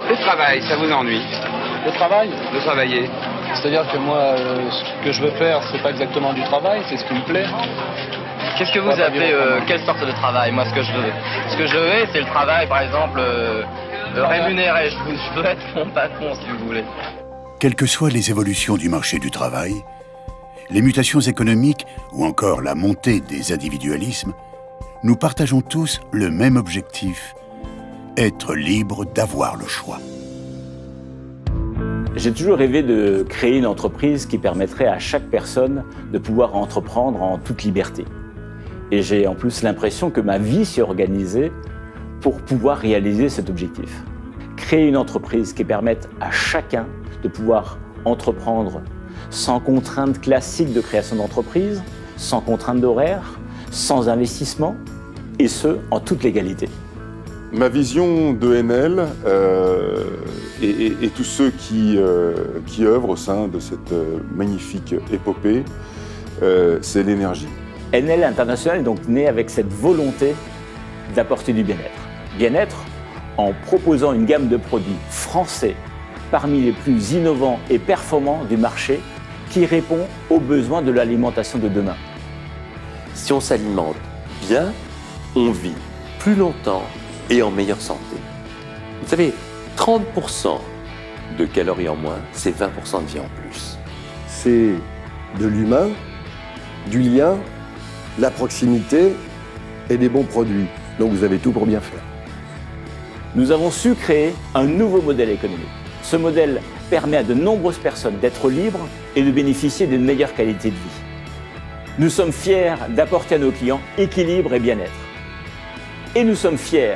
Le travail, ça vous ennuie? Le travail? De travailler. C'est-à-dire que moi, ce que je veux faire, c'est pas exactement du travail, c'est ce qui me plaît. Qu'est-ce que vous appelez quelle sorte de travail? Moi, ce que je veux, c'est le travail, par exemple, rémunéré. Je veux être mon patron, si vous voulez. Quelles que soient les évolutions du marché du travail, les mutations économiques ou encore la montée des individualismes, nous partageons tous le même objectif, être libre d'avoir le choix. J'ai toujours rêvé de créer une entreprise qui permettrait à chaque personne de pouvoir entreprendre en toute liberté. Et j'ai en plus l'impression que ma vie s'est organisée pour pouvoir réaliser cet objectif. Créer une entreprise qui permette à chacun de pouvoir entreprendre sans contraintes classiques de création d'entreprise, sans contraintes d'horaire, sans investissement, et ce, en toute légalité. Ma vision de Enel et tous ceux qui œuvrent au sein de cette magnifique épopée, c'est l'énergie. Enel International est donc né avec cette volonté d'apporter du bien-être. Bien-être en proposant une gamme de produits français parmi les plus innovants et performants du marché qui répond aux besoins de l'alimentation de demain. Si on s'alimente bien, on vit plus longtemps et en meilleure santé. Vous savez, 30% de calories en moins, c'est 20% de vie en plus. C'est de l'humain, du lien, la proximité et des bons produits. Donc vous avez tout pour bien faire. Nous avons su créer un nouveau modèle économique. Ce modèle permet à de nombreuses personnes d'être libres et de bénéficier d'une meilleure qualité de vie. Nous sommes fiers d'apporter à nos clients équilibre et bien-être. Et nous sommes fiers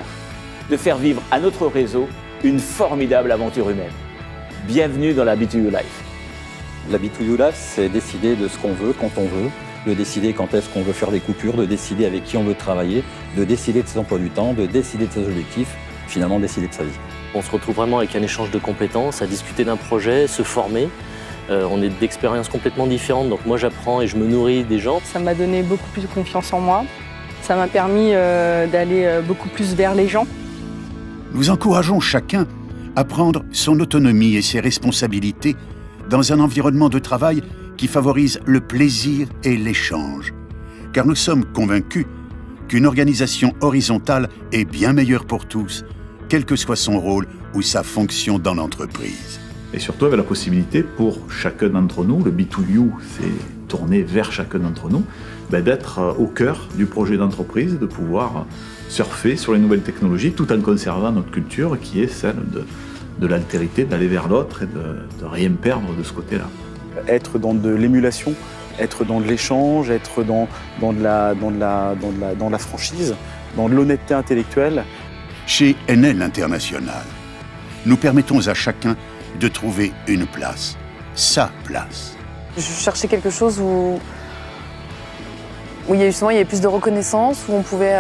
de faire vivre à notre réseau une formidable aventure humaine. Bienvenue dans la B2U Life. La B2U Life, c'est décider de ce qu'on veut, quand on veut, de décider quand est-ce qu'on veut faire des coupures, de décider avec qui on veut travailler, de décider de ses emplois du temps, de décider de ses objectifs, finalement décider de sa vie. On se retrouve vraiment avec un échange de compétences, à discuter d'un projet, se former. On est d'expériences complètement différentes, donc moi j'apprends et je me nourris des gens. Ça m'a donné beaucoup plus de confiance en moi. Ça m'a permis d'aller beaucoup plus vers les gens. Nous encourageons chacun à prendre son autonomie et ses responsabilités dans un environnement de travail qui favorise le plaisir et l'échange. Car nous sommes convaincus qu'une organisation horizontale est bien meilleure pour tous, quel que soit son rôle ou sa fonction dans l'entreprise. Et surtout avec la possibilité pour chacun d'entre nous, le B2U c'est tourné vers chacun d'entre nous, d'être au cœur du projet d'entreprise, de pouvoir surfer sur les nouvelles technologies tout en conservant notre culture qui est celle de l'altérité, d'aller vers l'autre et de rien perdre de ce côté-là. Être dans de l'émulation, être dans de l'échange, être dans la franchise, dans de l'honnêteté intellectuelle. Chez Enel International, nous permettons à chacun de trouver une place, sa place. Je cherchais quelque chose où il y avait plus de reconnaissance, où on pouvait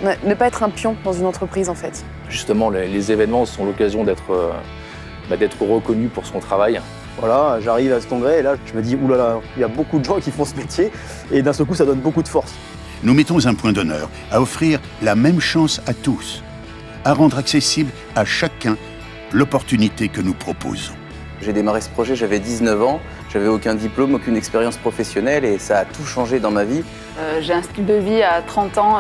ne pas être un pion dans une entreprise en fait. Justement, les événements sont l'occasion d'être reconnu pour son travail. Voilà, j'arrive à ce congrès et là je me dis oulala, il y a beaucoup de gens qui font ce métier et d'un seul coup ça donne beaucoup de force. Nous mettons un point d'honneur à offrir la même chance à tous, à rendre accessible à chacun l'opportunité que nous proposons. J'ai démarré ce projet, j'avais 19 ans, j'avais aucun diplôme, aucune expérience professionnelle et ça a tout changé dans ma vie. J'ai un style de vie à 30 ans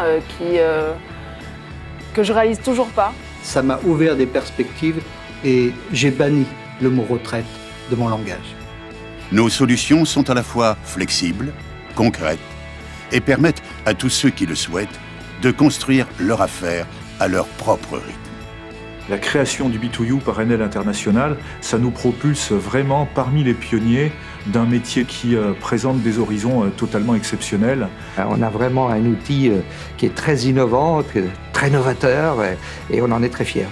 que je réalise toujours pas. Ça m'a ouvert des perspectives et j'ai banni le mot retraite de mon langage. Nos solutions sont à la fois flexibles, concrètes et permettent à tous ceux qui le souhaitent de construire leur affaire à leur propre rythme. La création du B2U par Enel International, ça nous propulse vraiment parmi les pionniers d'un métier qui présente des horizons totalement exceptionnels. On a vraiment un outil qui est très innovant, très novateur et on en est très fiers.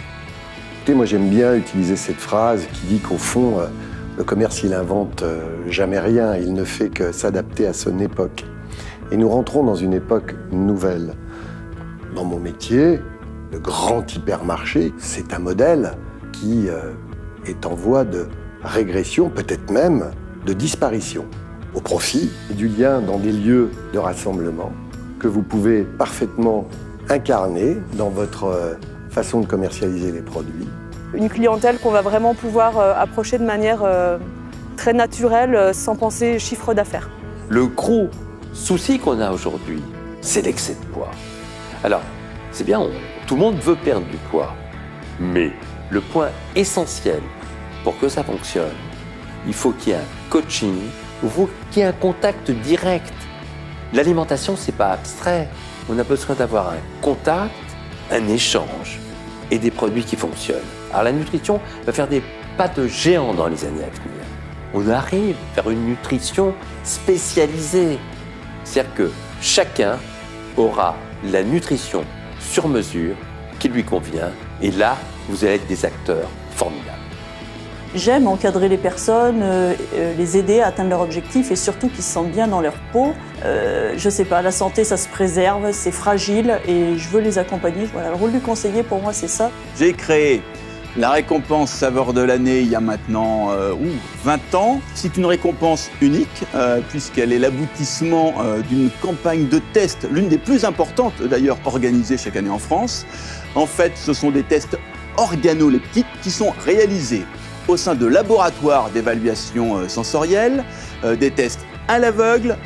Écoutez, moi j'aime bien utiliser cette phrase qui dit qu'au fond, le commerce il invente jamais rien, il ne fait que s'adapter à son époque. Et nous rentrons dans une époque nouvelle. Dans mon métier, le grand hypermarché, c'est un modèle qui est en voie de régression, peut-être même de disparition, au profit du lien dans des lieux de rassemblement que vous pouvez parfaitement incarner dans votre façon de commercialiser les produits une clientèle qu'on va vraiment pouvoir approcher de manière très naturelle, sans penser chiffre d'affaires. Le gros souci qu'on a aujourd'hui, c'est l'excès de poids. Alors, c'est bien, tout le monde veut perdre du poids, mais le point essentiel pour que ça fonctionne, il faut qu'il y ait un coaching, il faut qu'il y ait un contact direct. L'alimentation, c'est pas abstrait. On a besoin d'avoir un contact, un échange et des produits qui fonctionnent. Alors la nutrition va faire des pas de géant dans les années à venir. On arrive vers une nutrition spécialisée. C'est-à-dire que chacun aura la nutrition sur mesure qui lui convient. Et là, vous allez être des acteurs formidables. J'aime encadrer les personnes, les aider à atteindre leurs objectifs et surtout qu'ils se sentent bien dans leur peau. Je sais pas, la santé, ça se préserve, c'est fragile et je veux les accompagner. Voilà, le rôle du conseiller, pour moi, c'est ça. J'ai créé la récompense saveur de l'année il y a maintenant 20 ans. C'est une récompense unique puisqu'elle est l'aboutissement d'une campagne de tests, l'une des plus importantes d'ailleurs organisée chaque année en France. En fait, ce sont des tests organoleptiques qui sont réalisés au sein de laboratoires d'évaluation sensorielle, des tests à l'aveugle,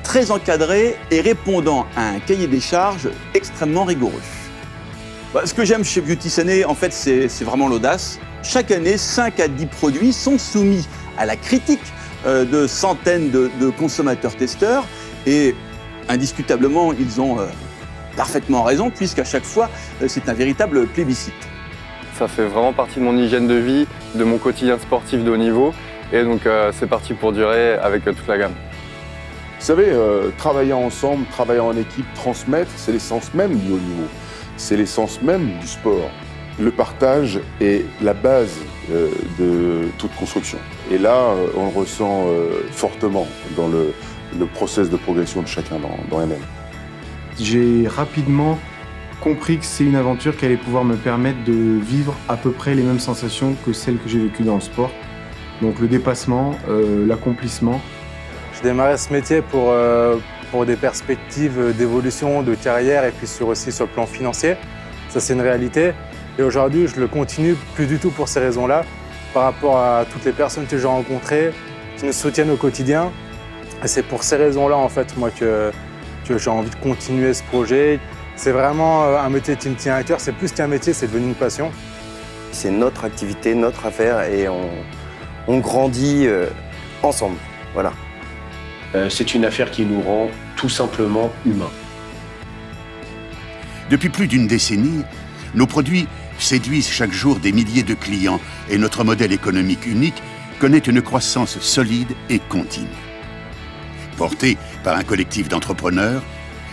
très encadrés et répondant à un cahier des charges extrêmement rigoureux. Ce que j'aime chez Beauty Sané, en fait, c'est vraiment l'audace. Chaque année, 5 à 10 produits sont soumis à la critique de centaines de consommateurs-testeurs et indiscutablement, ils ont parfaitement raison puisqu'à chaque fois, c'est un véritable plébiscite. Ça fait vraiment partie de mon hygiène de vie, de mon quotidien sportif de haut niveau et donc c'est parti pour durer avec toute la gamme. Vous savez, travailler ensemble, travailler en équipe, transmettre, c'est l'essence même du haut niveau. C'est l'essence même du sport. Le partage est la base de toute construction. Et là, on le ressent fortement dans le process de progression de chacun dans MM. J'ai rapidement compris que c'est une aventure qui allait pouvoir me permettre de vivre à peu près les mêmes sensations que celles que j'ai vécues dans le sport. Donc le dépassement, l'accomplissement. Je démarrais ce métier pour des perspectives d'évolution, de carrière et puis aussi sur le plan financier. Ça, c'est une réalité. Et aujourd'hui, je le continue plus du tout pour ces raisons-là, par rapport à toutes les personnes que j'ai rencontrées, qui nous soutiennent au quotidien. Et c'est pour ces raisons-là, en fait, moi, que j'ai envie de continuer ce projet. C'est vraiment un métier qui me tient à cœur. C'est plus qu'un métier, c'est devenu une passion. C'est notre activité, notre affaire et on grandit ensemble. Voilà. C'est une affaire qui nous rend tout simplement humains. Depuis plus d'une décennie, nos produits séduisent chaque jour des milliers de clients et notre modèle économique unique connaît une croissance solide et continue. Porté par un collectif d'entrepreneurs,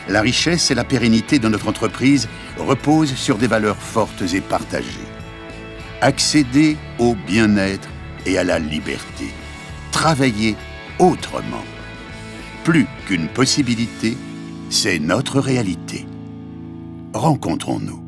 la richesse et la pérennité de notre entreprise reposent sur des valeurs fortes et partagées. Accéder au bien-être et à la liberté. Travailler autrement. Plus qu'une possibilité, c'est notre réalité. Rencontrons-nous.